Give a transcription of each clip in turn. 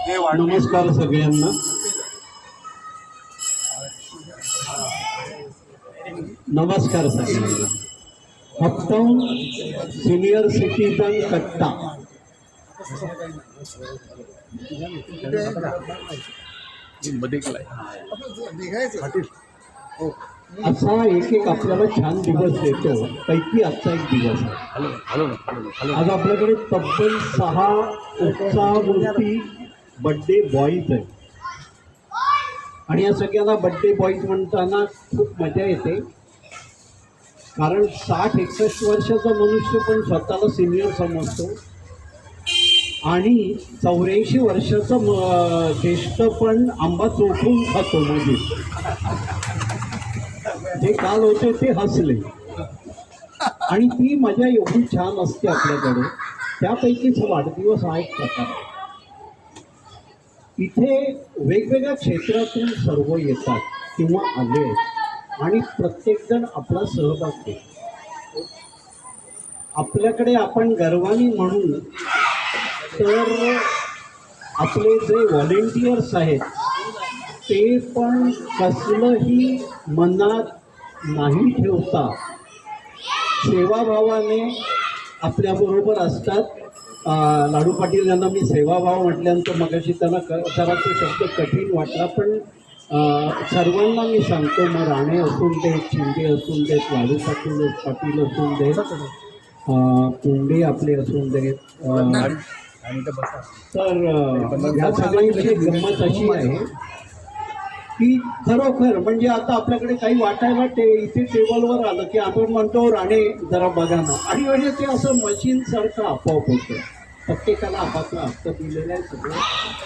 नमस्कार सगळ्यांना. नमस्कार सगळ्यांना. अपटाऊन सिनियर सिटीजन कट्टा असा एक आपल्याला छान दिवस देतो पैकी आजचा एक दिवस आहे. आज आपल्याकडे तब्बल 6 उत्साहमूर्ती बड्डे बॉईज आहेत आणि या सगळ्यांना बड्डे बॉईज म्हणताना खूप मजा येते, कारण 60-61 वर्षाचा मनुष्य पण स्वतःला सिनियर समजतो आणि 84 वर्षाचा ज्येष्ठ पण आंबा चोखून खातो. म्हणजे जे काल होते ते हसले आणि ती मजा एवढी छान असते आपल्याकडे. त्यापैकीच वाढदिवस हा एक प्रकार. इथे वेगवेगळ्या क्षेत्रातून सर्व येतात किंवा आले आणि प्रत्येकजण आपला सहभाग देतो. आपल्याकडे आपण गर्वाने म्हणू तर आपले जे व्हॉलेंटियर्स आहेत ते पण कसलंही मनात नाही ठेवता सेवाभावाने आपल्याबरोबर असतात. लाडू पाटील यांना मी सेवाभाव म्हटल्यानंतर मगाशी त्यांना जरा तो शब्द कठीण वाटला, पण सर्वांना मी सांगतो, मग राणे असून देत, शिंदे असून देत, लाडू पाटील असून देत, पुंडे आपले असून देत, तर ह्या सगळ्यांची गंमत अशी आहे की खरोखर म्हणजे आता आपल्याकडे काही वाटायला इथे टेबलवर आलं की आपण म्हणतो राणे जरा बघा ना, आणि म्हणजे ते असं मशीनसारखं आपोआप होतं. प्रत्येकाला आपापला हक्क दिलेला आहे, सगळं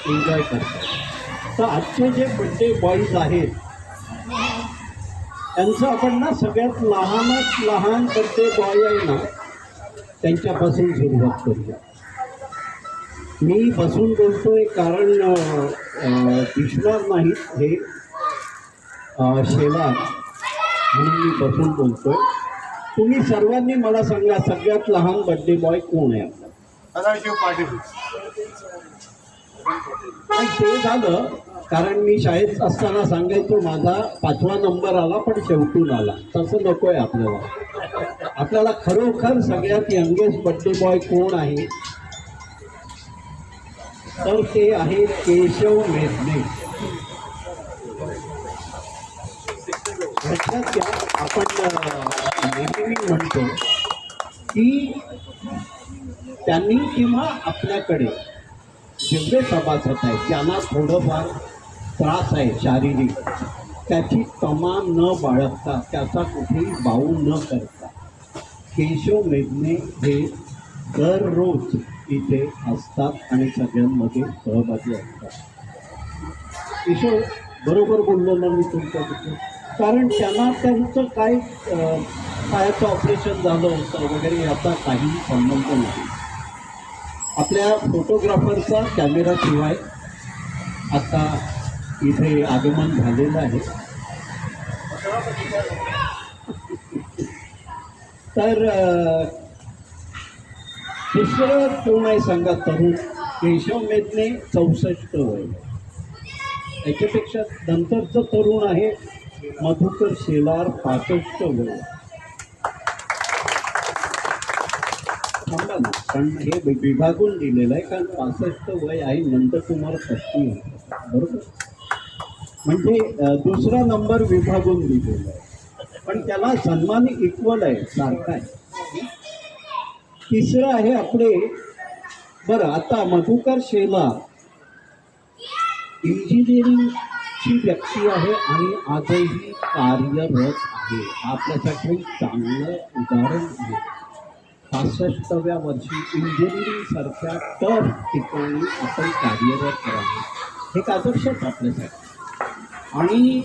एन्जॉय करतात. तर आजचे जे बड्डे बॉईज आहेत त्यांचं आपण ना सगळ्यात लहानात लहान बड्डे बॉय आहे ना त्यांच्यापासून सुरुवात करूया. मी बसून बोलतोय कारण दिसणार नाहीत हे शेलार म्हणून मी बसून बोलतोय. तुम्ही सर्वांनी मला सांगा, सगळ्यात लहान बड्डे बॉय कोण आहे आपला? सदाशिव पाटील. ते झालं कारण मी शाळेत असताना सांगायचो माझा 5वा नंबर आला पण शेवटून आला. तसं नको आहे आपल्याला. आपल्याला खरोखर सगळ्यात यंगेस्ट बड्डे बॉय कोण आहे तर ते आहे केशव मेघने. लक्षात घ्या, आपण नेहमी म्हणतो की त्यांनी किंवा आपल्याकडे जेवढे सभासद आहेत त्यांना थोडंफार त्रास आहे शारीरिक, त्याची तमा न बाळगता, त्याचा कुठेही बाऊ न करता केशव मेघने हे दररोज इथे असतात आणि सगळ्यांमध्ये सहभागी असतात. केशव बरोबर बोललो ना मी तुमच्याबद्दल? कारण त्यांना त्यांचं काय पायाचं ऑपरेशन झालं होतं वगैरे याचा काहीही संबंध नाही. आपल्या फोटोग्राफरचा कॅमेराशिवाय आता इथे आगमन झालेलं आहे. तर दुसरं कोण आहे सांगा? तरुण केशव मेघने 64 वय. त्याच्यापेक्षा नंतरचं तरुण आहे मधुकर शेलार 65 वय. थांबा ना, पण हे विभागून दिलेलं आहे कारण 65 वय आहे, नंदकुमार 35 बरोबर. म्हणजे दुसरा नंबर विभागून दिलेला आहे, पण त्याला सन्मान इक्वल आहे, सारखा आहे. तिसरं आहे आपले, बरं आता मधुकर शेलार इंजिनिअरिंगची व्यक्ती आहे आणि आजही कार्यरत आहे. आपल्यासाठी चांगलं उदाहरण आहे. 65व्या वर्षी इंजिनिअरिंग सारख्या टफ ठिकाणी आपण कार्यरत राहतो, हे एक आदर्शच आपल्यासाठी. आणि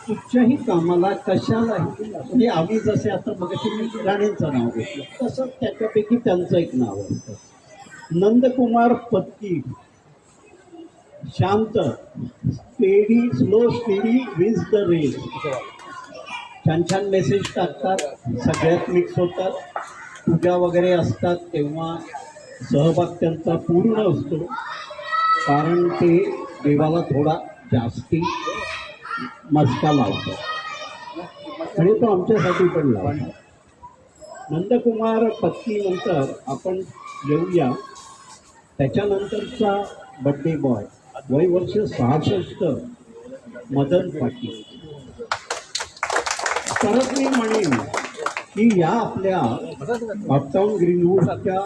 कुठच्याही कामाला कशालाही म्हणजे आम्ही जसे आता मग मी राणेंचं नाव घेतलं तसं त्याच्यापैकी त्यांचं एक नाव असतं. नंदकुमार पत्की, शांत, स्टेडी, स्लो स्टेडी विज द रेस. छान छान मेसेज टाकतात, सगळ्यात मिक्स होतात, पूजा वगैरे असतात तेव्हा सहभाग त्यांचा पूर्ण असतो. कारण ते देवाला थोडा जास्ती मस्का लावतो आणि तो आमच्यासाठी पण लावतो. नंदकुमार पत्नीनंतर आपण येऊया त्याच्यानंतरचा बड्डे बॉय, वय वर्ष 66, मदन पाटील. परत मी म्हणेन की या आपल्या अपटाऊन ग्रीनवूडच्या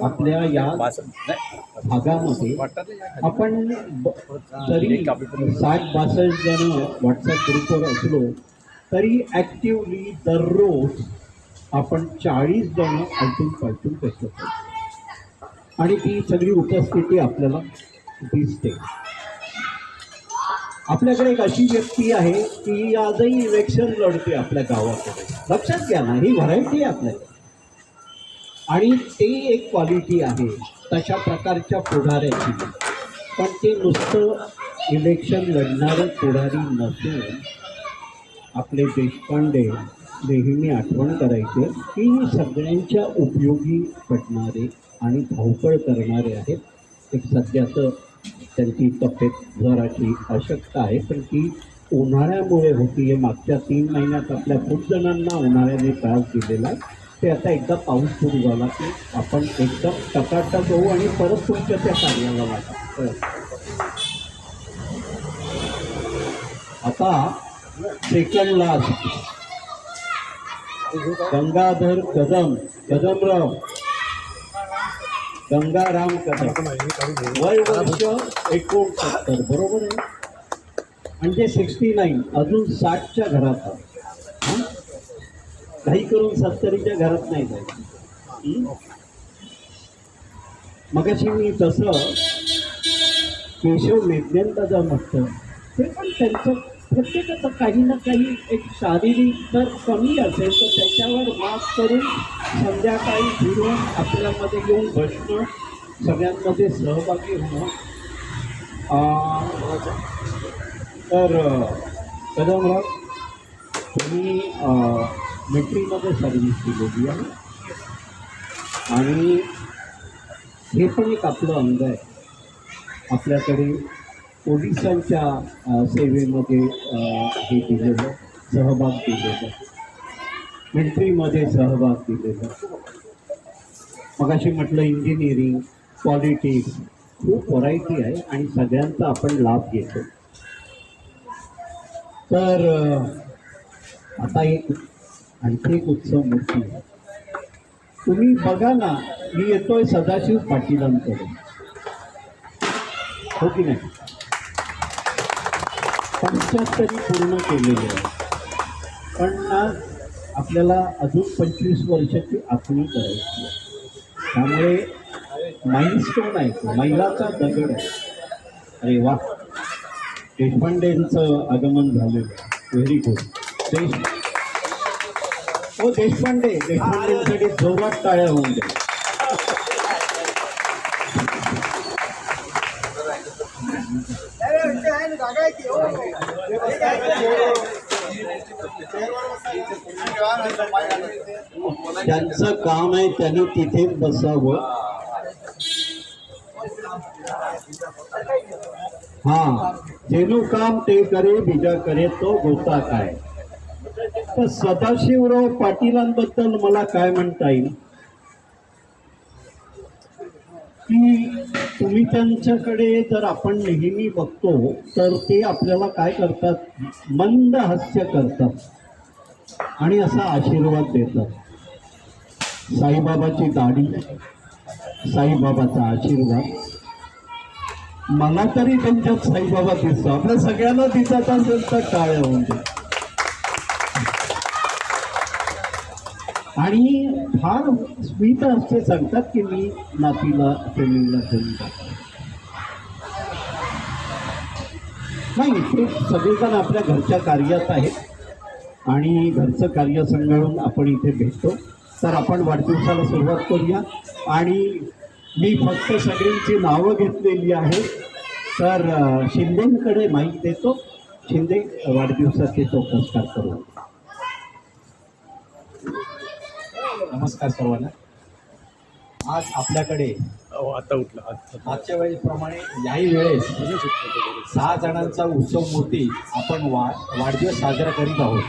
आपल्या या भागामध्ये आपण तरी 60-62 जण व्हॉट्सअप ग्रुपवर असलो तरी ॲक्टिवली दररोज आपण 40 जण आलटून पालटून बसत आणि ती सगळी उपस्थिती आपल्याला दिसते. आपल्याकडे एक अशी व्यक्ती आहे की आजही इलेक्शन लढते आपल्या गावाकडे. लक्षात घ्या ना, ही व्हरायटी आहे आपल्याकडे आणि ते एक क्वालिटी आहे तशा प्रकारच्या पुढाऱ्याची. पण ते नुसतं इलेक्शन लढणारं पुढारी नसून आपले देशपांडे नेहमी आठवण करायचे की सगळ्यांच्या उपयोगी पडणारे आणि धावपळ करणारे आहेत. एक सध्याचं त्यांची तब्येत जराची अशक्त आहे, पण ती उन्हाळ्यामुळे होती. हे मागच्या 3 महिन्यात आपल्या खूप जणांना उन्हाळ्याने त्रास दिलेला आहे. ते आता एकदा पाऊस सुरू झाला की आपण एकदम टकाटक होऊ आणि परत तुमच्या त्या कार्याला लागा. आता सेकंड लास्ट गंगाधर कदमराव गंगाराम कदम, वय वर्ष 69, बरोबर आहे, म्हणजे 69, अजून 60च्या घरात आहे. काही करून 70च्या घरात नाही जायचं. मगाशी मी तसं केशव मेघनेंदा म्हटलं ते पण त्यांचं प्रत्येकाचं काही ना काही एक शारीरिक जर कमी असेल तर त्याच्यावर मात करून संध्याकाळी फिरून आपल्यामध्ये येऊन बसणं, सगळ्यांमध्ये सहभागी होणं. तर कदमराव, तुम्ही मिलिटरीमध्ये सर्व्हिस दिलेली आहे आणि हे पण एक आपलं अंग आहे. आपल्याकडे पोलिसांच्या सेवेमध्ये हे दिलेलं, सहभाग दिलेलं, मिलिटरीमध्ये सहभाग दिलेला. मगाशी म्हटलं इंजिनिअरिंग, पॉलिटिक्स, खूप व्हरायटी आहे आणि सगळ्यांचा आपण लाभ घेतो. तर आता आणखी एक उत्सव मोठी आहे. तुम्ही बघा ना, मी येतोय सदाशिव पाटीलांकडे, हो की नाही? 75 पूर्ण केलेले आहे, पण आपल्याला अजून 25 वर्षाची आखणी करायची आहे. त्यामुळे माइलस्टोन आहे, तो मैलाचा दगड आहे. अरे वा, देशपांडेंचं आगमन झालेलं आहे, व्हेरी गुड. देशपांडेंसाठी जोरात टाळ्या होऊन दे. त्यांचं काम आहे, त्यांनी तिथेच बसावं. हा, जेनु काम ते करे, बीजा करे तो गोता काय. तर सदाशिवराव पाटीलांबद्दल मला काय म्हणता येईल की तुम्ही त्यांच्याकडे जर आपण नेहमी बघतो तर ते आपल्याला काय करतात, मंद हास्य करतात आणि असा आशीर्वाद देतात. साईबाबाची दाढी, साईबाबाचा आशीर्वाद, मला तरी त्यांच्यात साईबाबा दिसतो. आपल्या सगळ्यांना दिसत असेल तर टाळ्या होऊन दे. आणि फार स्मित असे सांगतात की मी नातीला ट्रेनिंगला घेऊन जातो. नाही, ते सगळेजण आपल्या घरच्या कार्यात आहेत आणि घरचं कार्य सांभाळून आपण इथे भेटतो. तर आपण वाढदिवसाला सुरुवात करूया आणि मी फक्त सगळ्यांची नावं घेतलेली आहेत. तर शिंदेकडे माईक देतो. शिंदे, वाढदिवसाचे चौकस्कार करू. नमस्कार सर्वांना. आज आपल्याकडे आता उठला मागच्या वेळेप्रमाणे याही वेळेस 6 जणांचा उत्सव मूर्ती आपण वाढदिवस साजरा करीत आहोत.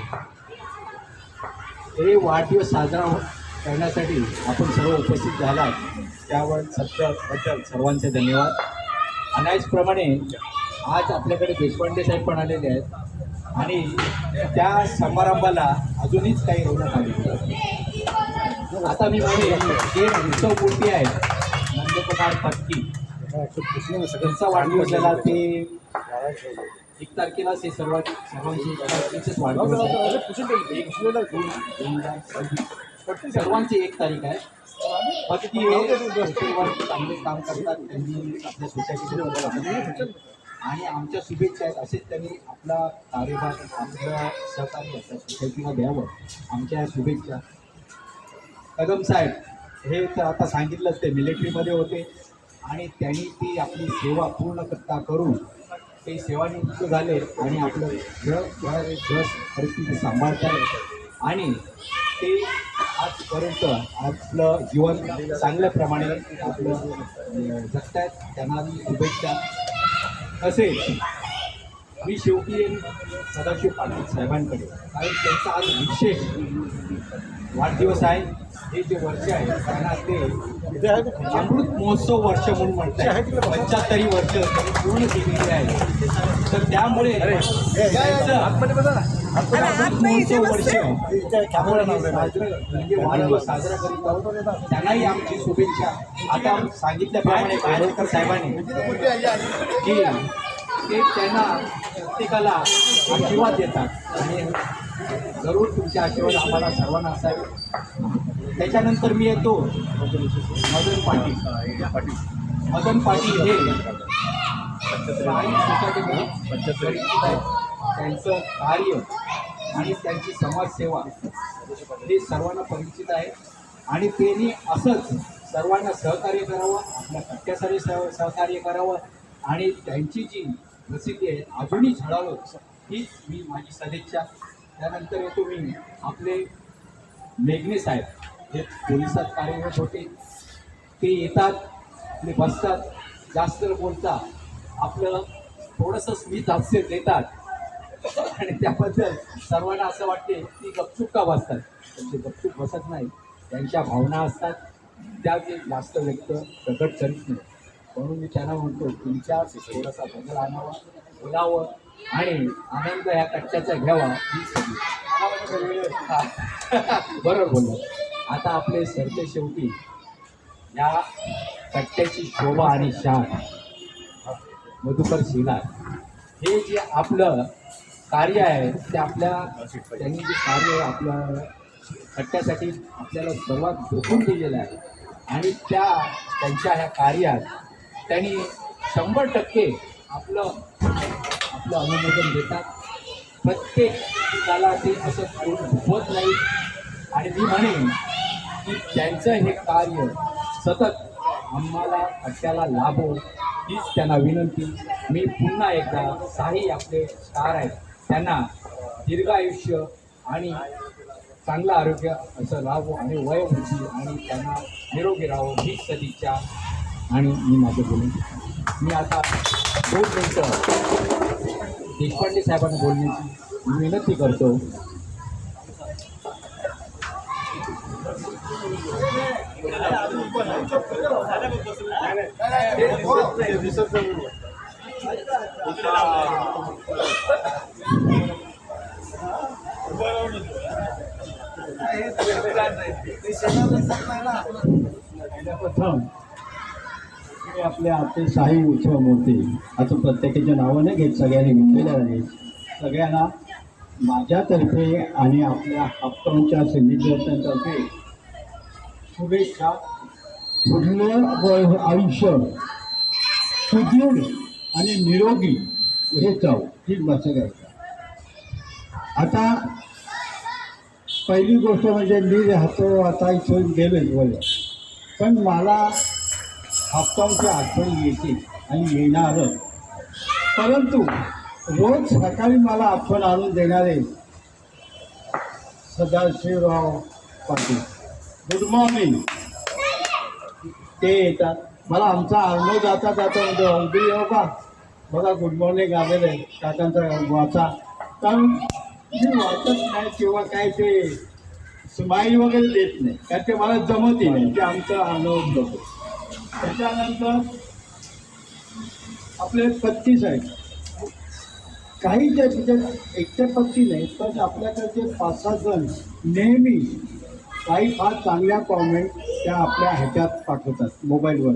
हे वाढदिवस साजरा करण्यासाठी आपण सर्व उपस्थित झालात त्यावर सत्याबद्दल सर्वांचे धन्यवाद. आणि याचप्रमाणे आज आपल्याकडे देशपांडे साहेब पण आलेले आहेत आणि त्या समारंभाला अजूनच काही रौनक आली. आता मी म्हणेन जे उत्सव मूर्ती आहे नंदकुमार फटकी त्यांचा वाढदिवस झाला ते 1 तारखेलाच हे सर्वांची वाढदिवस सर्वांची 1 तारीख आहे. फटकी हे चांगले काम करतात त्यांनी आपल्या सोसायटीमध्ये आणि आमच्या शुभेच्छा आहेत. असेच त्यांनी आपला कार्यभार आपलं सहकार्य सोसायटीला द्यावं आमच्या शुभेच्छा. कदम साहेब हे तर आता सांगितलंच ते मिलिटरीमध्ये होते आणि त्यांनी ती आपली सेवा पूर्णतः करून ते सेवानिवृत्त झाले आणि आपलं परिस्थिती सांभाळतात आणि ते आजपर्यंत आपलं जीवन चांगल्याप्रमाणे आपलं जगत आहेत. त्यांना शुभेच्छा. तसेच मी शेवटी सदाशिव पाटील साहेबांकडे कारण त्यांचा आज विशेष वाढदिवस आहे. हे जे वर्ष आहे त्यांना ते अमृत महोत्सव वर्ष म्हणून म्हणतात. 75 वर्ष त्यांनी पूर्ण केलेली आहे. तर त्यामुळे महोत्सव वर्ष वाढदिवस साजरा करीत आहोत. त्यांनाही आमची शुभेच्छा. आता सांगितल्याप्रमाणे गायकवाड साहेबांनी की ते त्यांना प्रत्येकाला आशीर्वाद देतात आणि जरूर तुमचे आशीर्वाद आम्हाला सर्वांना असावे. त्याच्यानंतर मी येतो मदन पाटील. मदन पाटील हे त्यांचं कार्य आणि त्यांची समाजसेवा हे सर्वांना परिचित आहे आणि त्यांनी असंच सर्वांना सहकार्य करावं आपल्या कट्ट्यासाठी सहकार्य करावं आणि त्यांची जी प्रसिद्धी आहे अजूनही झळावं हीच मी माझी सदिच्छा. त्यानंतर येतो मी आपले मेघने साहेब हे पोलिसात कार्यरत होते. ते येतात ते बसतात जास्त बोलता आपलं थोडंसं स्मित हास्य देतात आणि त्याबद्दल सर्वांना असं वाटते की गपचूप का बसतात. त्यांचे गपचूप बसत नाही. त्यांच्या भावना असतात त्या ते जास्त व्यक्त प्रकट करीत नाही. म्हणून मी त्यांना म्हणतो तुमच्या थोडासा बदल आणावा बोलावं आणि आनंद ह्या कट्ट्याचा घ्यावा ही सगळी बरोबर बोललं. आता आपले सरते शेवटी या कट्ट्याची शोभा आणि शान मधुकर शिलार हे जे आपलं कार्य आहे ते त्यांनी जे कार्य आपलं कट्ट्यासाठी आपल्याला सर्वात झोकून दिलेलं आहे आणि त्यांच्या ह्या कार्यात त्यांनी 100% आपलं अनुमोदन देतात. प्रत्येक त्याला ते असं होत नाही आणि मी म्हणेन की त्यांचं हे कार्य सतत आम्हाला कट्ट्याला लाभो हीच त्यांना विनंती. मी पुन्हा एकदा साही आपले स्टार आहेत त्यांना दीर्घ आयुष्य आणि चांगलं आरोग्य असं राहावं आणि वयोवृद्धी आणि त्यांना निरोगी राहावं हीच सदिच्छा. आणि मी माझं बोलून मी आता 2 मिनिटं देशपांडे साहेबांना बोलण्याची विनंती करतो. प्रथम आपल्या आपले शाही उत्सव मूर्ती आता प्रत्येकाच्या नावाने घेत सगळ्यांनी घेतलेल्या आहे. सगळ्यांना माझ्यातर्फे आणि आपल्या हप्तांच्या सिंडिकेटतर्फे शुभेच्छा. पुढलं आयुष्य सुदृढ आणि निरोगी हे जाऊ हीच भाषा घ्यायचं. आता पहिली गोष्ट म्हणजे मी राहतो आता इथून गेलो पण मला हप्तांची आठवण येते आणि येणारच. परंतु रोज सकाळी मला आठवण आणून देणारे सदाशिवराव पाटील. Good morning. ते येतात. मला आमचा अर्णव जाता जाता म्हणतो अगदी येऊ का बघा गुड मॉर्निंग आलेलं आहे काकांचा वाचा. कारण मी वाचत नाही किंवा काय ते स्माईल वगैरे देत नाही कारण ते मला जमतही नाही ते आमचा अनुभव होतो. त्याच्यानंतर आपले पत्तीस आहेत काही जे तिथे एकटे पत्ती नाही पण आपल्याकडचे 5-6 जण नेहमी काही फार चांगल्या कॉमेंट त्या आपल्या ह्याच्यात पाठवतात मोबाईलवर.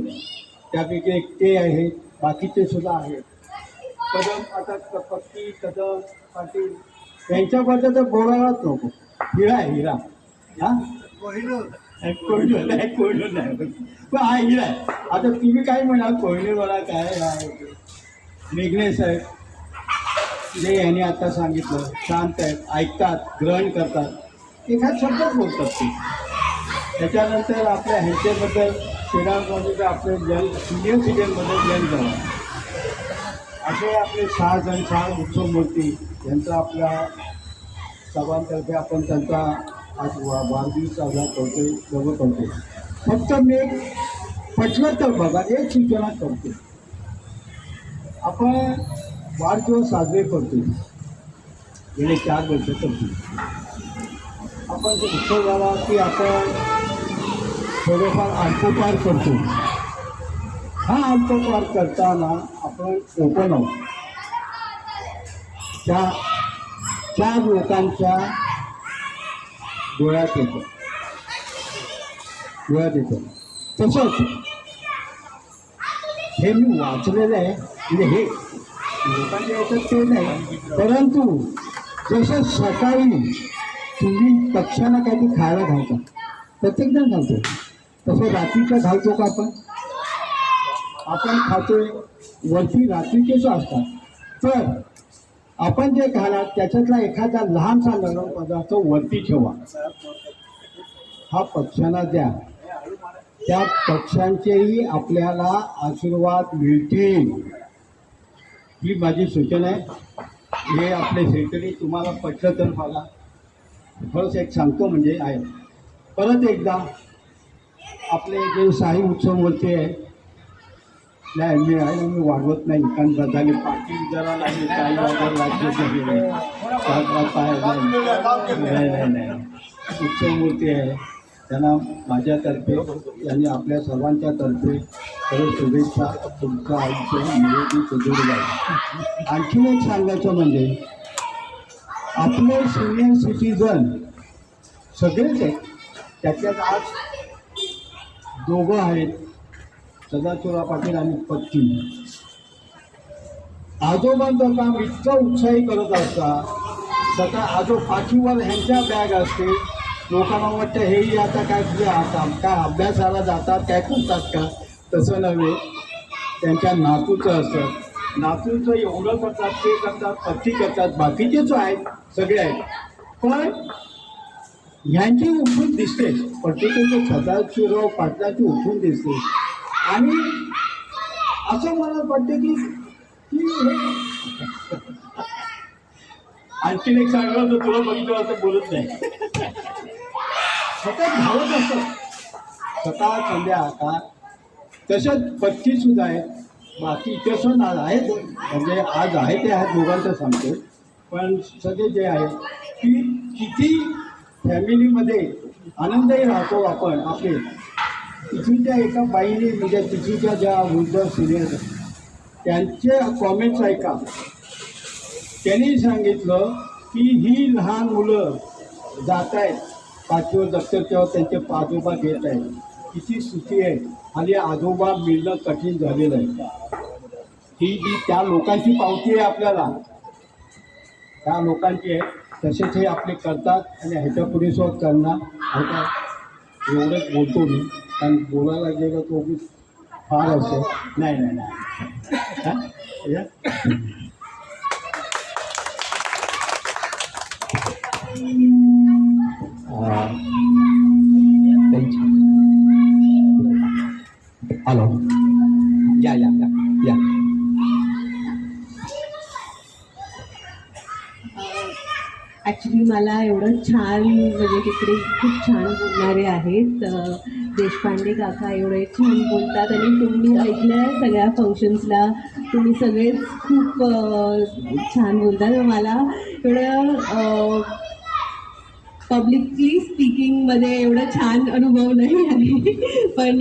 त्यापैकी एक ते आहे बाकीचे सुद्धा आहेत कदम आता पत्ती कदम पाटील त्यांच्याबद्दल तर बोलायलाच नको. हिरा आहे हिरा हां कोहिनूर नाही पण हा हिरा आहे. आता तुम्ही काय म्हणाल कोहिनूरवाला काय आहे मेघने साहेब जे यांनी आता सांगितलं शांत आहेत ऐकतात ग्रहण करतात एखाद शब्दच बोलतात ते. त्याच्यानंतर आपल्या ह्यांच्याबद्दल श्रीरामस्वामीचं आपले सिनियर सिटीजनबद्दल जैन झाला असे आपले 6 जण 6 उत्सवमूर्ती यांचा आपल्या सर्वांतर्फे आपण त्यांचा आज वाढदिवस साजरा करतोय सर्व करतो. फक्त मी एक पटलं तर बघा एक सूचना करतो. आपण वाढदिवस साजरे करतो गेले 4 वर्ष करतो. आपण जो उत्सव झाला की आपण थोडेफार अल्पोपार करतो. हा अल्पोपार करताना आपण ओपन आहोत त्या 4 लोकांच्या डोळ्यात येतो. तसंच हे मी वाचलेलं आहे म्हणजे हे लोकांच्या याच्यात ते नाही परंतु जसं सकाळी तुम्ही पक्ष्यांना काहीतरी खायला घालता प्रत्येकजण घालतो तसं रात्रीचं घालतो का आपण खातोय वरती रात्रीचेच असतात. तर आपण जे घाला त्याच्यातला एखादा लहानसा नरम पदार्थ वरती ठेवा हा पक्ष्यांना द्या. त्या पक्ष्यांचेही आपल्याला आशीर्वाद मिळतील ही माझी सूचना आहे. हे आपले सेक्रेटरी तुम्हाला पटलं तर मला खरंच एक सांगतो म्हणजे आहे. परत एकदा आपले जे शाही उत्सवमूर्ती आहे नाही मी वाढवत नाही कारण बदलाली पाठी जरा लागली काही वगैरे नाही उत्सवमूर्ती आहे त्यांना माझ्यातर्फे आणि आपल्या सर्वांच्या तर्फे सर्व शुभेच्छा. तुमचं आयुष्य निरोगी सुदृढ जाईल. आणखीन एक सांगायचं म्हणजे आपले सिनियर सिटीजन सगळेच आहेत त्याच्यात आज 2 आहेत सदाशिवराव पाटील आणि पत्ती. आजोबांचं काम इतकं उत्साही करत असतात सगळं पाठीवर ह्यांच्या बॅग असते. लोकांना वाटतं हेही आता काय तुझे आता काय अभ्यासाला जातात काय करतात का तसं नव्हे. त्यांच्या नातूचं असतं नातूचं एवढं करतात ते करतात पत्ती करतात बाकीचेच आहेत सगळे आहेत पण ह्यांची उठून दिसते पर्टिक्युलर सदाशिवराव पाटलाची उठून दिसते. आणि असं मला वाटतं की आणखीन एक सांगलं तर तुला बघितलं असं बोलत नाही सतत धावत असत सकाळ संध्याकाळ. तसंच पत्ती सुद्धा आहेत बाकी इतर सण आज आहेत म्हणजे आज आहे ते आहेत दोघांचं सांगतो पण सगळे जे आहे की किती फॅमिलीमध्ये आनंदही राहतो आपण आपले. तिथूनच्या एका बाईने म्हणजे तिथूनच्या ज्या वृद्ध सिनियर त्यांचे कॉमेंट्स ऐका. त्यांनी सांगितलं की ही लहान मुलं जात आहेत 5वीवर दप्तर तेव्हा त्यांचे आजोबा घेत आहेत किती सुखी आहे आणि आजोबा मिळणं कठीण झालेलं आहे. ही जी त्या लोकांची पावती आहे आपल्याला त्या लोकांची आहे तसेच हे आपले करतात आणि ह्याच्या पुढे सुद्धा करणार आता एवढंच बोलतो मी कारण बोलायला गेलं तो मी फार असं नाही हॅलो या ॲक्च्युली मला एवढं छान म्हणजे तिकडे खूप छान बोलणारे आहेत देशपांडे काका एवढे छान बोलतात आणि तुम्ही ऐकलं सगळ्या फंक्शन्सला, तुम्ही सगळेच खूप छान बोलतात. मला एवढं पब्लिकली स्पीकिंगमध्ये एवढं छान अनुभव नाही आहे. पण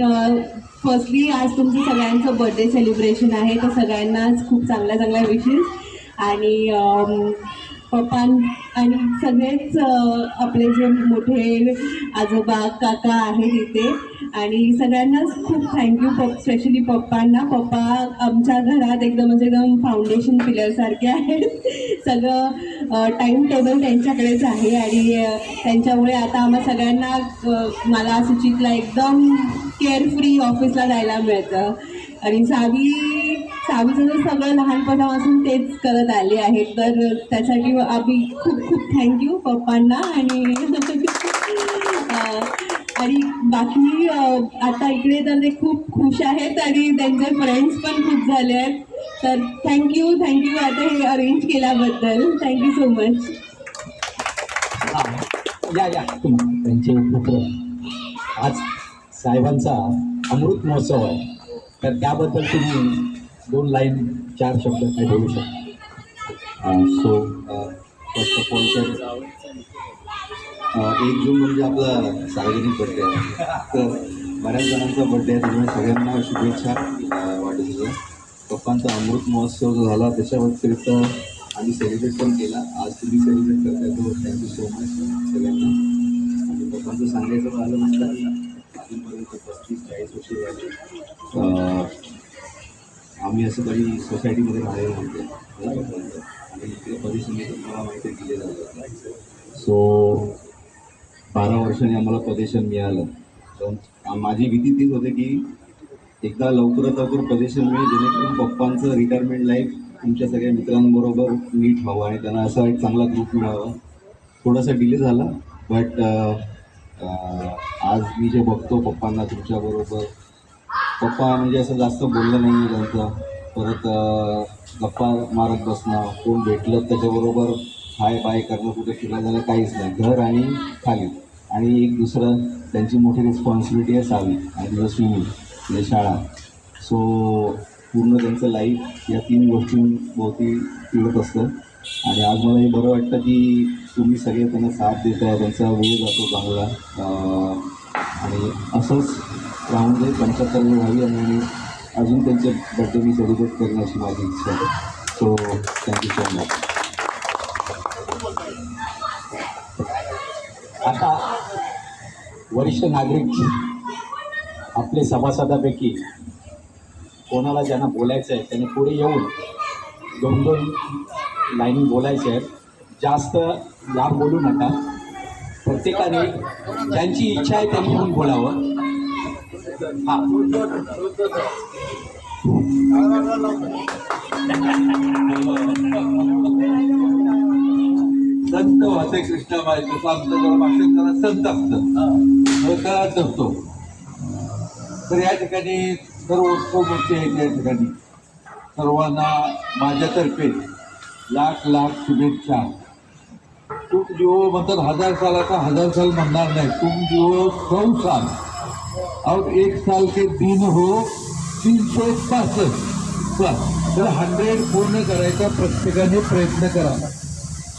फर्स्टली आज तुमचं सगळ्यांचं बर्थडे सेलिब्रेशन आहे, तर सगळ्यांनाच खूप चांगल्या चांगल्या विशेस. आणि पप्पा आणि सगळेच आपले जे मोठे आजोबा काका आहेत इथे, आणि सगळ्यांनाच खूप थँक्यू. स्पेशली पप्पांना. पप्पा आमच्या घरात एकदम फाउंडेशन पिलरसारखे आहेत. सगळं टाईम टेबल त्यांच्याकडेच आहे आणि त्यांच्यामुळे आता आम्हा सगळ्यांना मला सुचितला एकदम केअरफ्री ऑफिसला जायला मिळतं. आणि सावीचं सगळं लहानपणापासून तेच करत आले आहेत, तर त्यासाठी आम्ही खूप खूप थँक्यू पप्पांना. आणि बाकी आता इकडे तर ते खूप खुश आहेत आणि त्यांचे फ्रेंड्स पण खूप झाले आहेत. तर थँक्यू आता हे अरेंज केल्याबद्दल. Thank you so much. या त्यांचे पुत्र आज साहेबांचा अमृत महोत्सव आहे, तर त्याबद्दल तुम्ही 2 लाईन 4 शब्द काय बोलू शकता? सो फर्स्ट ऑफ ऑल तर 1 जून म्हणजे आपला सार्वजनिक बर्थडे आहे, तर बऱ्याच जणांचा बर्थडे आहे, त्यामुळे सगळ्यांना शुभेच्छा वाढदिवसाच्या. पप्पांचा अमृत महोत्सव जो झाला त्याच्या व्यतिरिक्त आम्ही सेलिब्रेट पण केला. आज तुम्ही सेलिब्रेट करताय, तो थँक्यू सो मच सगळ्यांना. आणि पप्पांचं सांगायचं झालं म्हटलं की अजूनपर्यंत 35-40 वर्ष झाली आम्ही असं कधी सोसायटीमध्ये राहिलेलो नव्हतो आणि इकडे पदेशन मला माहिती दिले जातं. सो 12 वर्षांनी आम्हाला पदेशन मिळालं. तर माझी भीती तीच होते की एकदा लवकरात लवकर पदेशन मिळेल, जेणेकरून पप्पांचं रिटायरमेंट लाईफ तुमच्या सगळ्या मित्रांबरोबर नीट व्हावं आणि त्यांना असा एक चांगला ग्रुप मिळावा. थोडासा डिले झाला, बट आज मी जे बघतो पप्पांना तुमच्याबरोबर, पप्पा म्हणजे असं जास्त बोललं नाही त्यांचं, परत गप्पा मारत बसणं, कोण भेटलं त्याच्याबरोबर हाय बाय करणं, कुठे फिरायला जाणं, काहीच नाही. घर आणि खाली. आणि एक दुसरं त्यांची मोठी रिस्पॉन्सिबिलिटी आहे सावी आणि तुझं स्विमिंग म्हणजे शाळा. सो पूर्ण त्यांचं लाईफ या 3 गोष्टींभोवती फिरत असतं. आणि आज मला हे बरं वाटतं की तुम्ही सगळे त्यांना साथ देत आहे, त्यांचा वेळ जातो चांगला. आणि असंच राहून दे, 75 व्हावी आणि अजून त्यांचे बर्थडे मी सेलिब्रेट करेन अशी माझी इच्छा आहे. So thank you so much. आता वरिष्ठ नागरिक आपले सभासदापैकी कोणाला ज्यांना बोलायचं आहे त्यांनी पुढे येऊन 2-2 लाईनी बोलायच्या आहेत. जास्त लांब बोलू नका. प्रत्येकाने ज्यांची इच्छा आहे त्यांनी येऊन बोलावं. हां, संत वासे कृष्णाबाई, तसं आमचं जरा भाषण जरा संत असतं असतो. तर या ठिकाणी सर्व मोठे आहेत. या ठिकाणी सर्वांना माझ्यातर्फे लाख लाख शुभेच्छा. तुम जिओ म्हणतात 1000 सालाचा 1000 साल म्हणणार नाही, तुम जिओ 100 साल और 1 साल के दिन हो 365. तर 100 पूर्ण करायचा प्रत्येकाने प्रयत्न करा.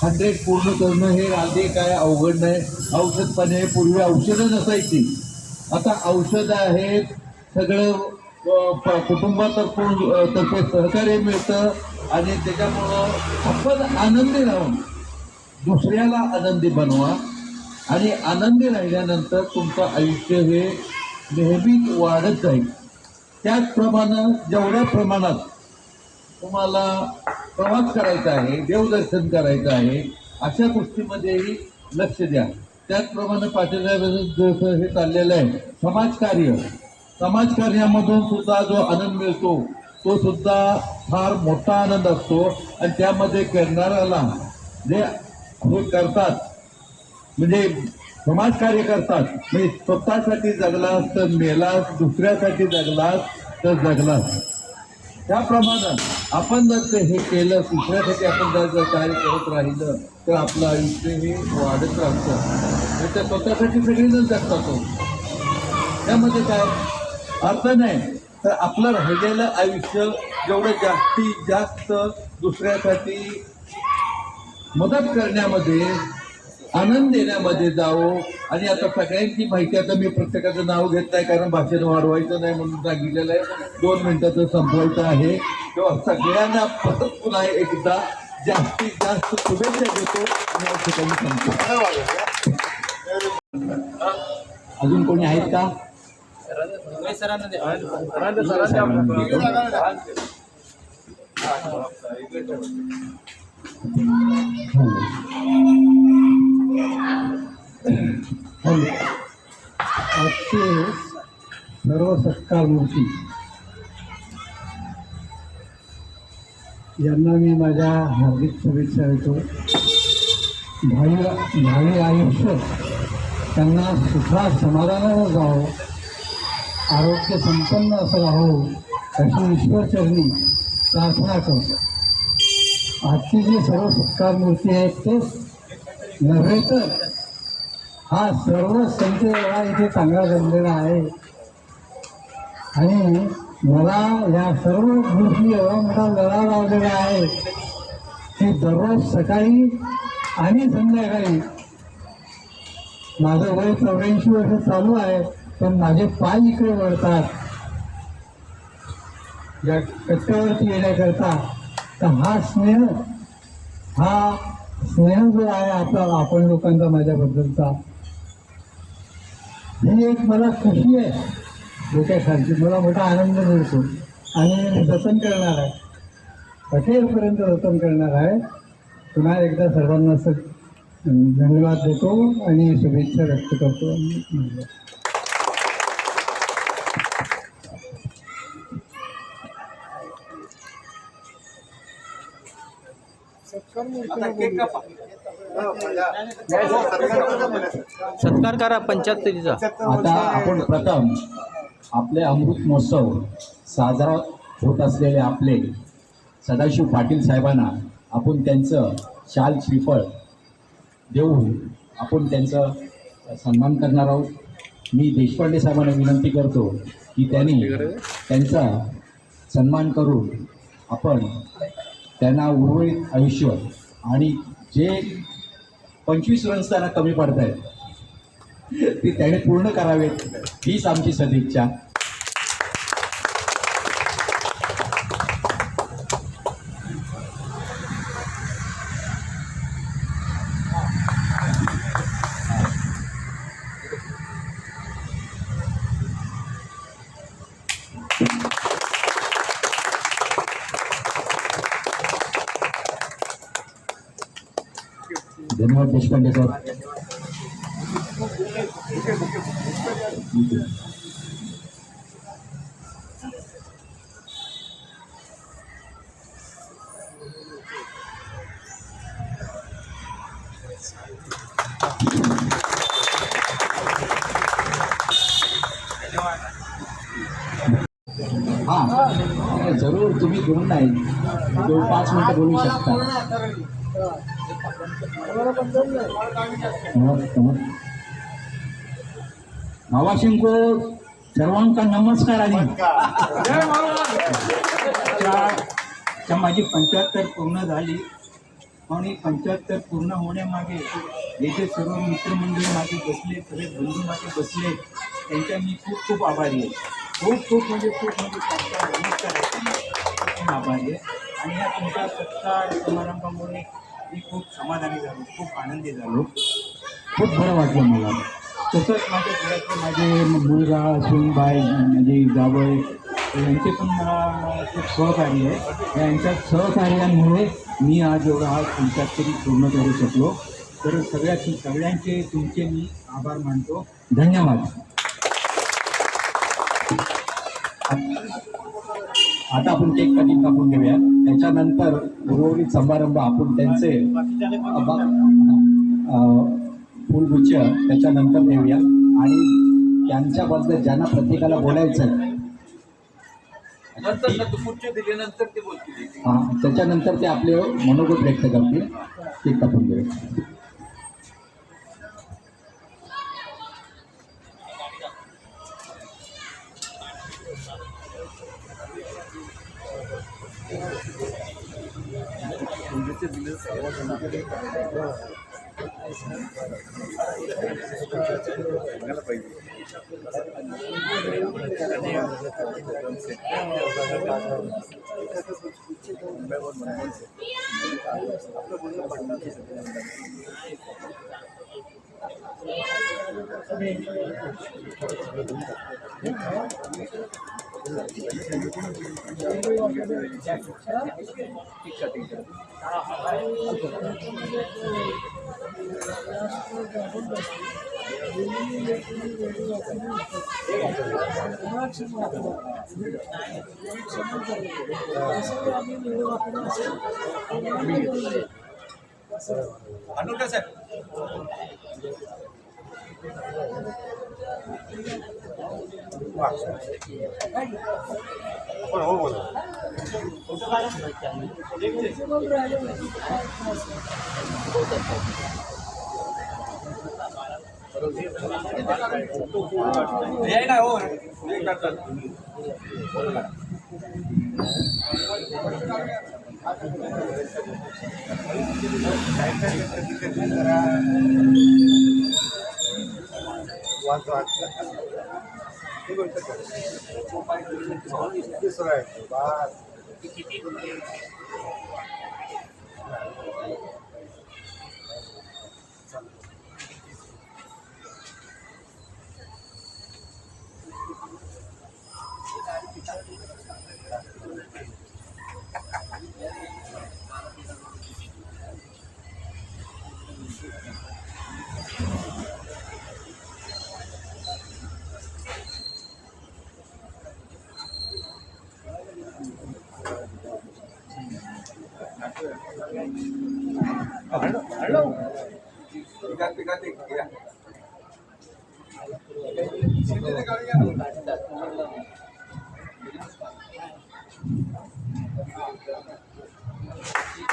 100 पूर्ण करणं हे आधी काय अवघड नाही. औषध पाणी आहे, पूर्वी औषधं नसायची, आता औषधं आहेत. सगळं कुटुंबातर्फे सहकार्य मिळतं आणि त्याच्यामुळं आपण आनंदी राहून दुसऱ्याला आनंदी बनवा. आणि आनंदी राहिल्यानंतर तुमचं आयुष्य हे नेहमीच वाढत जाईल. त्याचप्रमाणे जेवढ्या प्रमाणात तुम्हाला प्रवास करायचा आहे, देवदर्शन करायचं आहे, अशा गोष्टीमध्येही लक्ष द्या. त्याचप्रमाणे पाटील हे चाललेलं आहे समाजकार्यामधून सुद्धा जो आनंद मिळतो तो सुद्धा फार मोठा आनंद असतो. आणि त्यामध्ये करणाऱ्याला जे हे करतात म्हणजे समाजकार्य करतात, म्हणजे स्वतःसाठी जगलास तर मेलास, दुसऱ्यासाठी जगलास तर जगलास. त्याप्रमाणे आपण जर हे केलं, दुसऱ्यासाठी आपण जर कार्य करत राहिलं तर आपलं आयुष्य हे वाढत राहतं. तर स्वतःसाठी सगळेजण जगतात. त्यामध्ये काय अर्थ नाही. तर आपलं राहिलेलं आयुष्य जेवढं जास्तीत जास्त दुसऱ्यासाठी मदत करण्यामध्ये, आनंद देण्यामध्ये जावं. आणि आता सगळ्यांची माहिती, आता मी प्रत्येकाचं नाव घेत नाही कारण भाषण वाढवायचं नाही म्हणून सांगितलेलं आहे. 2 मिनिटाचं संपवायचं आहे. तेव्हा सगळ्यांना परत पुन्हा एकदा जास्तीत जास्त शुभेच्छा देतो आणि या ठिकाणी संपतो. अजून कोणी आहेत का? आजचे सर्व सत्कार मूर्ती यांना मी माझ्या हार्दिक शुभेच्छा देतो. भावी आयुष्य त्यांना सुखात समाधानानं जावं, आरोग्य संपन्न असं राहावं अशी ईश्वरचरणी प्रार्थना करतो. आजची जी सर्व सत्कार मूर्ती आहेत तेच नव्हे तर हा सर्व संत एवढा इथे चांगला जमलेला आहे. आणि मला या सर्व गोष्टी एवढा मोठा लढा लावलेला आहे की दररोज सकाळी आणि संध्याकाळी माझं वय 84 वर्ष चालू आहे पण माझे पाय इकडे वळतात या कट्ट्यावरती येण्याकरता. तर हा स्नेह जो आहे आपला आपण लोकांचा माझ्याबद्दलचा, ही एक मला खुशी आहे डोक्याखालची. मला मोठा आनंद मिळतो आणि मी जतन करणार आहे, अखेरपर्यंत जतन करणार आहे. पुन्हा एकदा सर्वांना धन्यवाद देतो आणि शुभेच्छा व्यक्त करतो. सत्कार करा 75चा. आता आपण प्रथम आपले अमृत महोत्सव साजरा होत असलेले आपले सदाशिव पाटील साहेबांना आपण त्यांचं शाल श्रीफळ देऊन आपण त्यांचं सन्मान करणार आहोत. मी देशपांडे साहेबांना विनंती करतो की त्यांनी त्यांचा सन्मान करून आपण त्यांना उर्वरित आयुष्य आणि जे 25 रन्स त्यांना कमी पडत आहेत ते त्याने पूर्ण करावेत हीच आमची सदिच्छा. धन्यवाद देशपांडे सर. हां जरूर तुम्ही घेऊन नाही 5 मिनिटं बोलू शकता. मावाशिंको सर्वांका नमस्कार. आणि माझी 75 पूर्ण झाली आणि 75 पूर्ण होण्यामागे हे जे सर्व मित्रमंडळी मागे बसले, सगळे बंधू मागे बसले, त्यांच्या मी खूप खूप आभारी आहे. खूप म्हणजे नमस्कार खूप आभारी आहे. आणि ह्या तुमच्या सत्कार समारंभामुळे मी खूप समाधानी झालो, खूप आनंदी झालो, खूप बरं वाटलं मला. तसंच माझ्या घरातले माझे मुलगा सुनबाई माझे जावई यांचे पण मला खूप सहकार्य आहे. यांच्या सहकार्यामुळे मी आज एवढा हा 75 पूर्ण करू शकलो. तर सगळ्यांचे तुमचे मी आभार मानतो. धन्यवाद. आता आपण केक कटिंग कापून घेऊया. त्याच्यानंतर उर्वरित समारंभ आपण त्यांचे फुलगुच्छ त्याच्यानंतर देऊया. आणि त्यांच्याबद्दल ज्यांना प्रत्येकाला बोलायचं त्याच्यानंतर ते आपले मनोगत व्यक्त करतील. केक कापून घेऊया.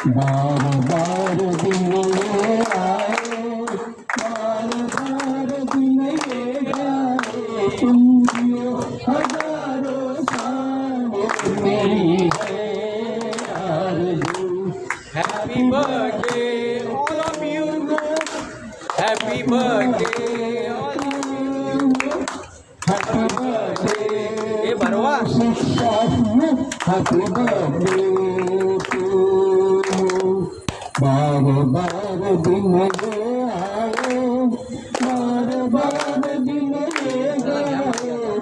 बार बार दिन ये आए, बार बार दिन ये आए, तुम जियो हजारों साल मेरी है आरज़ू। Happy birthday all of you, happy birthday all of you, happy birthday हे भरवा हैप्पी बर्थडे टू यू। बार बार दिन ये आए, बार बार दिन ये गए,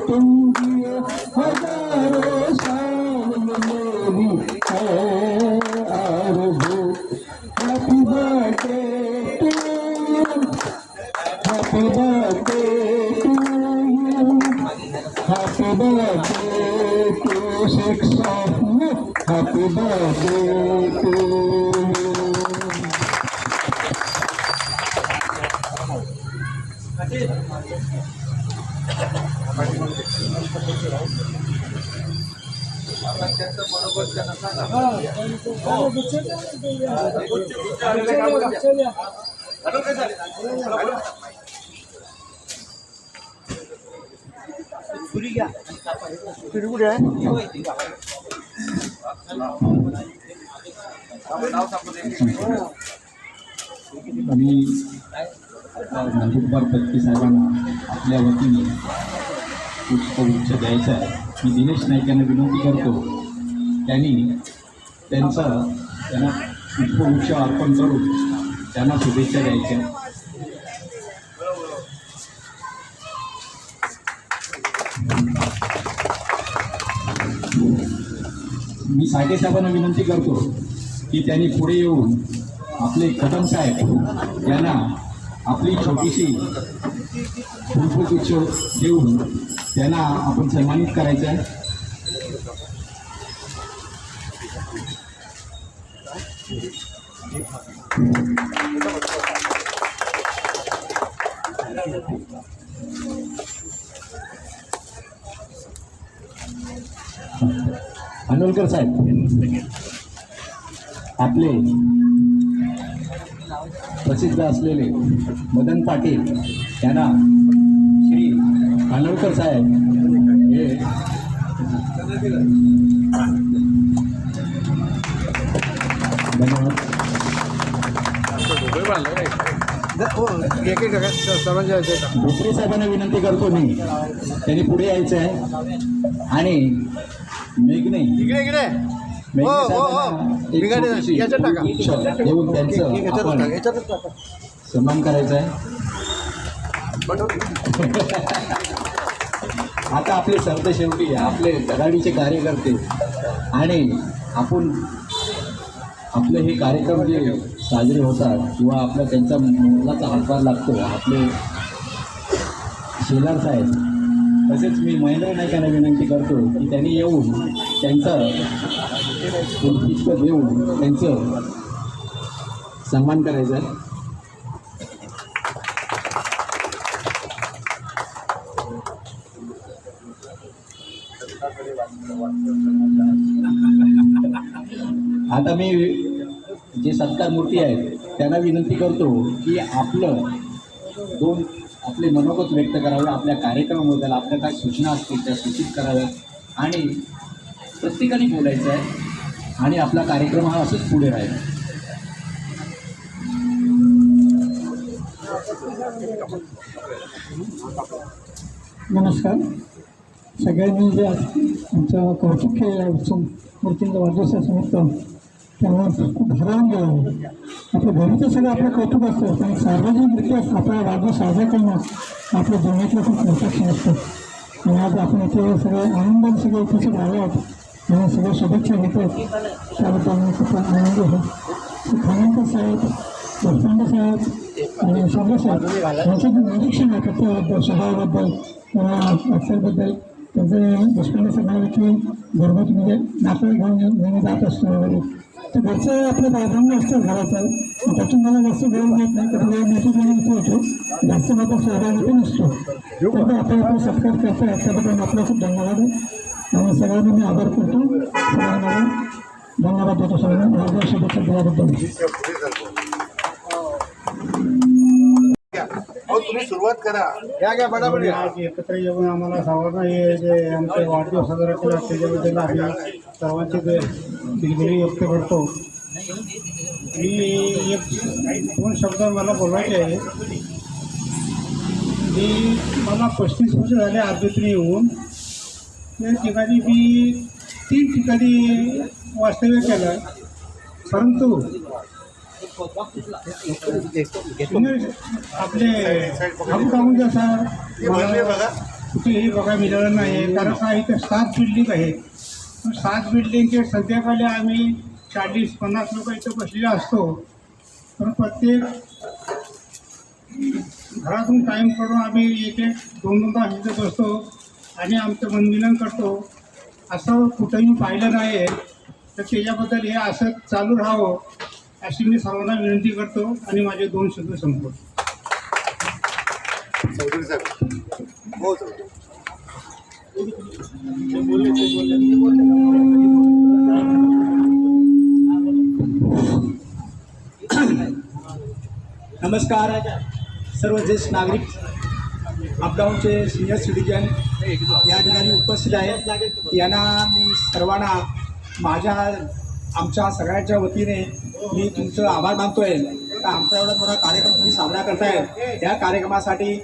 तुम जियो हजारों साल मेरी है आरज़ू। Happy birthday to you, happy birthday to you, happy birthday to six of you, happy birthday to you. आणि नंदुरबार पत्की साहेबांना आपल्या वतीने पुष्पगुच्छ द्यायचा आहे. मी दिनेश नाईक यांना विनंती करतो त्यांनी त्यांना पुष्पगुच्छ अर्पण करून त्यांना शुभेच्छा द्यायच्या. मी साठे साहेबांना विनंती करतो की त्यांनी पुढे येऊन आपले कदम साहेब यांना आपली छोटीशी पुष्पगुच्छ देऊन त्यांना आपण सन्मानित करायचं आहे. अनोलकर साहेब आपले प्रसिद्ध असलेले मदन पाटील यांना श्री अनोलकर साहेब हे धन्यवाद. भोसले साहेबांना विनंती करतो मी, त्यांनी पुढे यायचं आहे. आणि मेघने देऊन त्यांचं आपण सन्मान करायचा आहे. आता आपले सरते शेवटी आपले धडाडीचे कार्यकर्ते आणि आपण आपले हे कार्यक्रम जे साजरे होतात किंवा आपला त्यांचा मुलाचा हातभार लागतो, आपले शेलार साहेब, तसेच मी महेंद्र नाईकांना विनंती करतो की त्यांनी येऊन त्यांचं पुष्प देऊन त्यांचं सन्मान करायचा आहे. आता मी जे सत्कार मूर्ती आहेत त्यांना विनंती करतो की आपले मनोगत व्यक्त करावे, आपल्या कार्यक्रमाबद्दल आपल्या काय सूचना असतील त्या सूचित कराव्यात आणि प्रत्येकाने बोलायचं आहे आणि आपला कार्यक्रम हा असंच पुढे राहील. नमस्कार. सगळ्यांनी जे आमचं कौतुक केलेलं आहे उत्सव मूर्तींचा वाढदिवसानिमित्त त्यांना खूप भारावून गेलं. आपल्या घरीचं सगळं आपलं कौतुक असतं, पण सार्वजनिकरित्या आपला वाढदिवस साजरा करणं आपल्या जीवनातलं खूप मोठं क्षण असतं. आणि आज आपण इथे सगळे आनंदाने सगळे उपस्थित राहिले आहोत आणि सगळ्या शुभेच्छा घेत आहेत, त्याबद्दल मी खूप आनंदी आहे. खानंतर साहेब, देशपांडे साहेब आणि शंकर साहेब यांचं जे निरीक्षण आहे त्याच्याबद्दल, स्वभावाबद्दल किंवा अक्षरबद्दल, त्यांचं देशपांडे साहेबांना की घरगुती म्हणजे नातं घेऊन नेहमी जात असतो वगैरे, तर घरचं आपलं प्राधान्य असतं घराचं. त्यातून मला जास्त वेळ मिळत नाही, कधी वेळ मिळतो म्हणून इथे होतो, जास्त माझा सहभागी नसतो. तर आपण आपला सत्कार करतो, त्याबद्दल आपला खूप धन्यवाद आहे आणि सगळ्यांना मी आभार करतो. सगळ्यांना धन्यवाद देतो, सगळ्यांना माझ्या शुभेच्छा दिल्याबद्दल. तुम्ही सुरुवात करा. आज एकत्र येऊन आम्हाला सर्वांना हे जे आमचे वाढदिवस साजरा केला त्याच्याबद्दल आम्ही सर्वांची दिलगिरी व्यक्त करतो. मी एक 2 शब्द मला बोलायचे आहे की मला 35 वर्ष झाले आर्मीतून येऊन. त्या ठिकाणी मी 3 ठिकाणी वास्तव्य केलं, परंतु आपले काम जसा मला कुठेही बघायला मिळालं नाही, कारण काय इथे 7 बिल्डिंग आहेत. 7 बिल्डिंगचे संध्याकाळी आम्ही 40-50 लोक इथं बसलेले असतो, पण प्रत्येक घरातून टाईम काढून आम्ही 1-2 तास इथं बसतो आणि आमचं मनमिलन करतो. असं कुठंही पाहिलं नाही आहे, तर त्याच्याबद्दल हे असं चालू राहावं अशी मी सर्वांना विनंती करतो आणि माझे 2 शब्द संपवतो. चौधरी साहेब. हो नमस्कार सर्व ज्येष्ठ नागरिक, अपडाऊनचे सिनियर सिटीजन या ठिकाणी उपस्थित आहेत. यांना मी सर्वांना आमच्या सगळ्यांच्या वतीने मी तुमचं आभार मानतोय का आमचा एवढा मोठा कार्यक्रम तुम्ही साजरा करताय. त्या कार्यक्रमासाठी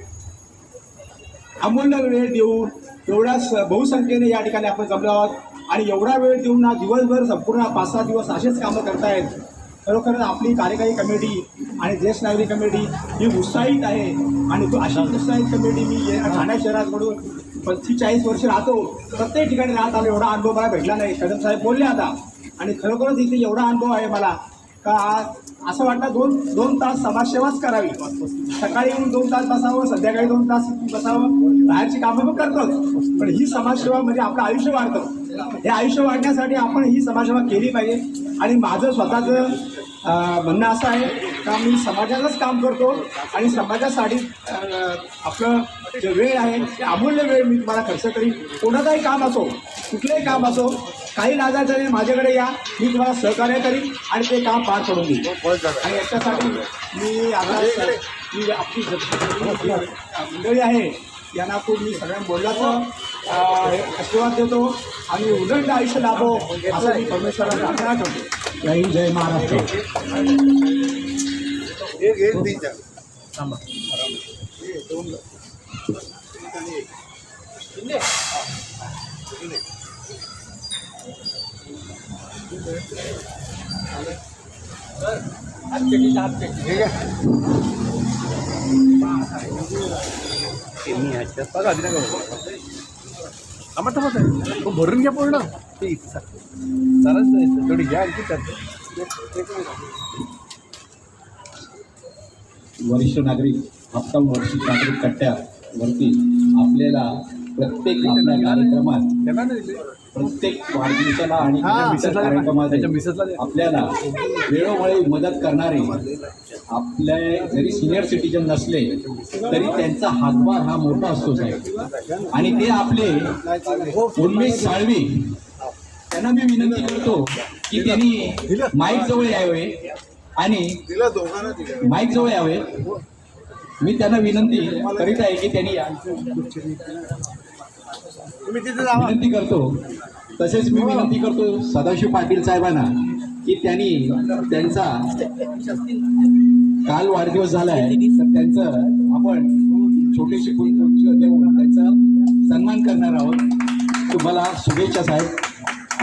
अमूल्य वेळ देऊन एवढ्या बहुसंख्येने या ठिकाणी आपण जमलो आहोत आणि एवढा वेळ देऊन ना दिवसभर संपूर्ण 5-6 दिवस असेच कामं करतायत. खरोखरच आपली कार्यकारी कमिटी आणि ज्येष्ठ नागरिक कमिटी ही उत्साहित आहे आणि तो अशी उत्साहित कमिटी मी ठाणे शहरात म्हणून 45 वर्ष राहतो, प्रत्येक ठिकाणी राहत आलो. एवढा अनुभव मला भेटला नाही. कदम साहेब बोलले आता, आणि खरोखरच इथे एवढा अनुभव आहे मला का असं वाटतं 2 तास समाजसेवाच करावी. सकाळी येऊन 2 तास बसावं, संध्याकाळी 2 तास बसावं, बाहेरची कामं पण करतोच, पण ही समाजसेवा म्हणजे आपलं आयुष्य वाढतं. हे आयुष्य वाढण्यासाठी आपण ही समाजसेवा केली पाहिजे. आणि माझं स्वतःचं म्हणणं असं आहे का मी समाजाचंच काम करतो आणि समाजासाठी आपलं जे वेळ आहे ते अमूल्य वेळ मी तुम्हाला खर्च करीन. कोणाचंही काम असो, कुठलंही काम असो, काही लाजायचं नाही, माझ्याकडे या, मी तुम्हाला सहकार्य करीन आणि ते काम पार पडून देईन. आणि याच्यासाठी मी आता आपली मंडळी आहे यांना खूप मी सगळ्यांना बोलल्याचं आशीर्वाद देतो आणि उदंड आयुष्य लाभो असं मी परमेश्वराला प्रार्थना करतो. जय हिंद, जय महाराष्ट्र. एक तीन चार भरून घ्या पूर्ण ते सरच थोडी घ्या आणखी वरिष्ठ नागरिक 58 वर्षीय नागरिक कट्ट्यावरती आपल्याला प्रत्येक आपल्या कार्यक्रमात प्रत्येक वाढदिवसाला आणि इतर कार्यक्रमात आपल्याला वेळोवेळी मदत करणारे आपले जरी सिनियर सिटीजन नसले तरी त्यांचा हातभार हा मोठा असतो साहेब. आणि ते आपले उन्मेष साळवी त्यांना मी विनंती करतो की त्यांनी माईक जवळ यावे आणि तिला दोघांना दिल्या माईक जवळ यावे. मी त्यांना विनंती करीत आहे की त्यांनी विनंती करतो. तसेच मी विनंती करतो सदाशिव पाटील साहेबांना की त्यांनी त्यांचा काल वाढदिवस झाला आहे तर त्यांचं आपण छोटीशी फुलपूजा देऊन त्यांचा सन्मान करणार आहोत. तुम्हाला शुभेच्छा साहेब.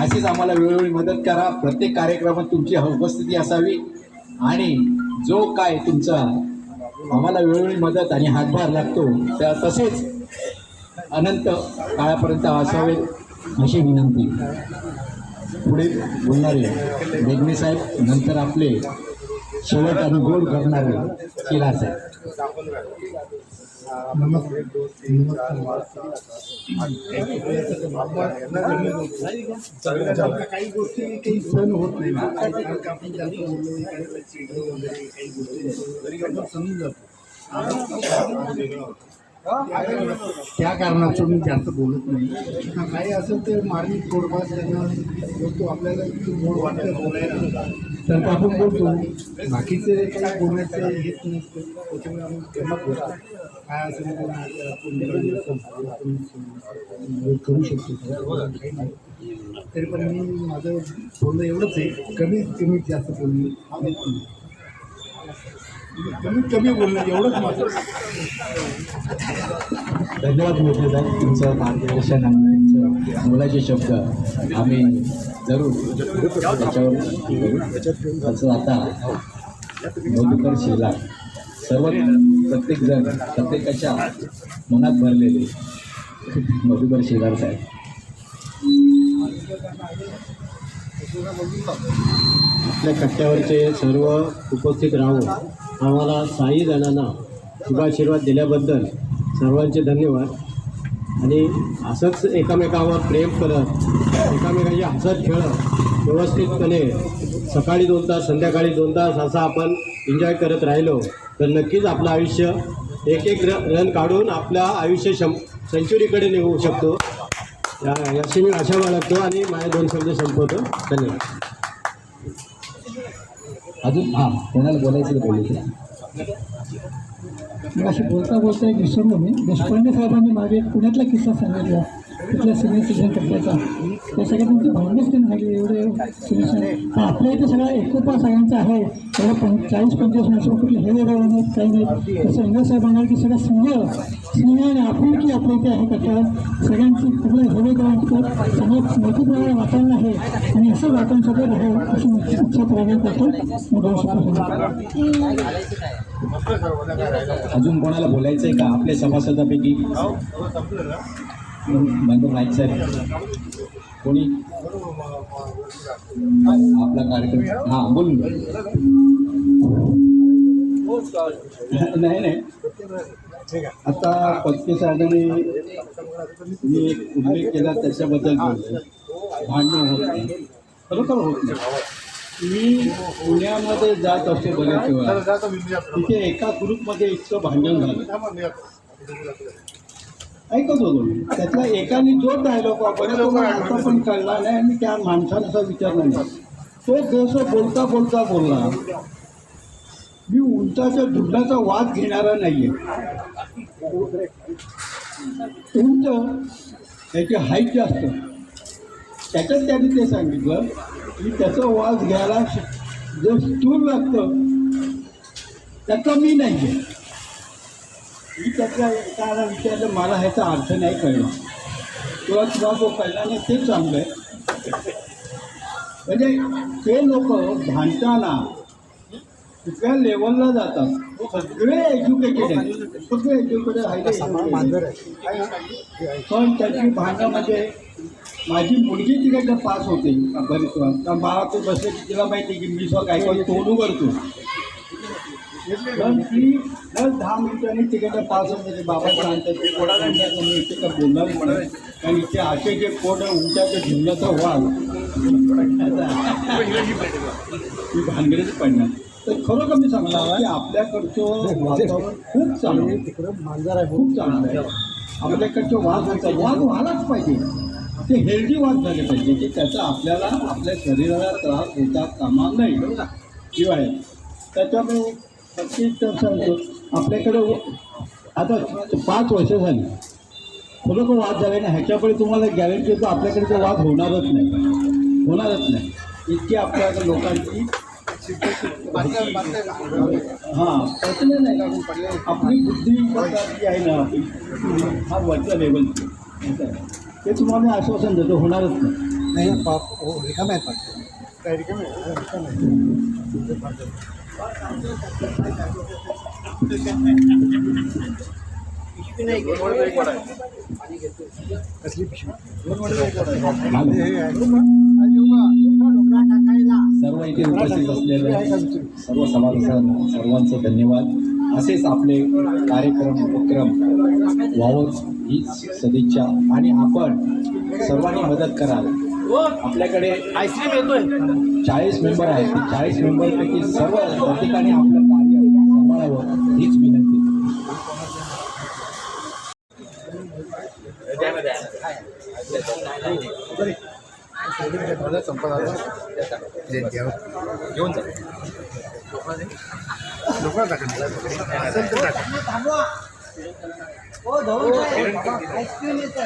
अशीच आम्हाला वेळोवेळी मदत करा. प्रत्येक कार्यक्रमात तुमची उपस्थिती असावी आणि जो काय तुमचा आम्हाला वेळोवेळी मदत आणि हातभार लागतो त्या तसेच अनंत काळापर्यंत असावे अशी विनंती. पुढे बोलणारे बेगमे साहेब, नंतर आपले शेवट आणि गोड करणारे किला साहेब. काही गोष्टी काही सण होत नाही समजून जातो. त्या कारणाचं मी जास्त बोलत नाही. काही असेल तर मार्मिक थोडंफार त्यांना बोलतो. आपल्याला गोड वाटतं बोलायला तर आपण बोलतो. बाकीचे काही बोलायचं हेच नसतं. त्याच्यामुळे आम्ही त्यांना बोलतो. काय असेल तर करू शकतो. काही नाही. तरी पण मी माझं बोलणं एवढंच आहे. कमीत जास्त बोलणं कमी बोलणं एवढंच माझं. धन्यवाद मोठे साहेब. तुमचं मार्गदर्शन आणि तुमचं बोलायचे शब्द आम्ही जरूर त्याच्यावर त्याचं आता मधुकर शेलार सर्व प्रत्येकजण प्रत्येकाच्या मनात भरलेले मधुकर शेलार साहेब. आपल्या कट्ट्यावरचे सर्व उपस्थित राहून आम्हाला 6 जणांना शुभाशीर्वाद दिल्याबद्दल सर्वांचे धन्यवाद. आणि असंच एकमेकावर प्रेम करत एकामेकांशी हसत खेळत व्यवस्थितपणे सकाळी 2 तास संध्याकाळी 2 तास असं आपण एन्जॉय करत राहिलो तर नक्कीच आपलं आयुष्य एक रन काढून आपलं आयुष्य सेंचुरीकडे निघू शकतो. याची मी आशा बाळगतो आणि माझे 2 शब्द संपवतो. धन्यवाद. अजून हां कोणाला बोलायचं बोलायचं. मग अशी बोलता एक विसरलो मी. देशपांडे साहेबांनी मागे पुण्यातला किस्सा सांगितला तिथल्या सिनियर सिटीजन कट्ट्याचा. त्या सगळ्या तुमचे भावनेच त्यांनी सांगितले एवढे सिनियर. आपल्या इथे सगळा एकोपा सगळ्यांचा आहे. एवढं 40-45 वर्ष कुठले हे वेगळं नाहीत काही नाही. तसं इंग्रज साहेब म्हणाल की सगळं स्नेह आणि आपुलकी आपल्या इथे आहे कट्ट्यावर. सगळ्यांची कुठलं हे वेगळं सगळं मोठी प्रमाणात वातावरण आहे आणि असं वातावरण सगळं आहे अशी इच्छा प्रकट करतो. अजून कोणाला बोलायचं आहे का आपल्या सभासदापैकी? महेंद्र नाईक साहेब कोणी आपला कार्यक्रम हां बोलून नाही आता पत्के साहेबांनी मी एक उल्लेख केला त्याच्याबद्दल बोलले. भांडणं होत नाही, खरोखर होत नाही. मी पुण्यामध्ये जात असतो बरेच वेळा. तिथे एका ग्रुपमध्ये इतकं भांडण झालं ऐकत होतो मी. त्यातल्या एकाने जो डायलॉग वापरला आता पण कळला नाही आणि त्या माणसाला असा विचारला नाही. तो जसं बोलता बोलला मी उंचाच्या दुधाचा वाद घेणारा नाही आहे. उंच त्याची हाईट जास्त. त्याच्यात त्यांनी ते सांगितलं की त्याचा वास घ्यायला जो स्थूल लागतं त्याचा मी नाही आहे. मी त्याच्या एकाला विचारलं, मला ह्याचा अर्थ नाही कळला. तुला जो कळला नाही ते चांगलं आहे. म्हणजे ते लोक भांडताना कुठल्या लेवलला जातात, सगळे एज्युकेटेड आहेत, सगळे एज्युकेटेड आहे. पण त्याची भांडणं म्हणजे माझी मुलगी तिकडनं पास होते बरीच वेळा. कारण बाळा तू बसले की तिला माहिती की मी स्वतः काय तोडू करतो. पण ती दर 10 मिनिटांनी तिकडनं पास होते. बाबा सांगतात ते कोणाला मी इथे का बोलणार म्हणून, कारण इथे असे जे कोण उंचाचे झुंजाचा वाघ ती भानगडीच पडणार. तर खरोखर मी सांगणार की आपल्याकडचं वातावरण खूप चांगलं आहे, खूप चांगलं आहे. आपल्याकडचं वाद व्हायलाच पाहिजे. ते हेल्दी वाद झाले पाहिजे की त्याचा आपल्याला आपल्या शरीराला त्रास होता कामा नाही. शिवाय त्याच्यामुळे नक्कीच सांगतो आपल्याकडं आता 5 वर्ष झाली खरोखर वाद झाले नाही. ह्याच्यापुढे तुम्हाला गॅरंटी देतो आपल्याकडे तो वाद होणारच नाही. इतकी आपल्या लोकांची हां पटलं नाही. आपली बुद्धी जी आहे ना हा वरच्या लेवलची ते तुम्हाला आश्वासन देतो होणारच नाही. सर्व इथे उपस्थित असलेले सर्व सभासदांना सर्वांचं धन्यवाद. असेच आपले कार्यक्रम उपक्रम व्हावंच हीच सदिच्छा. आणि आपण सर्वांनी मदत कराल. आपल्याकडे आईस्क्रीम येतोय. 40 मेंबर आहेत. 40 मेंबरपैकी सर्व प्रत्येकाने आपलं कार्य सांभाळावं हीच विनंती. घेऊन जा. आईस्क्रीम येतं.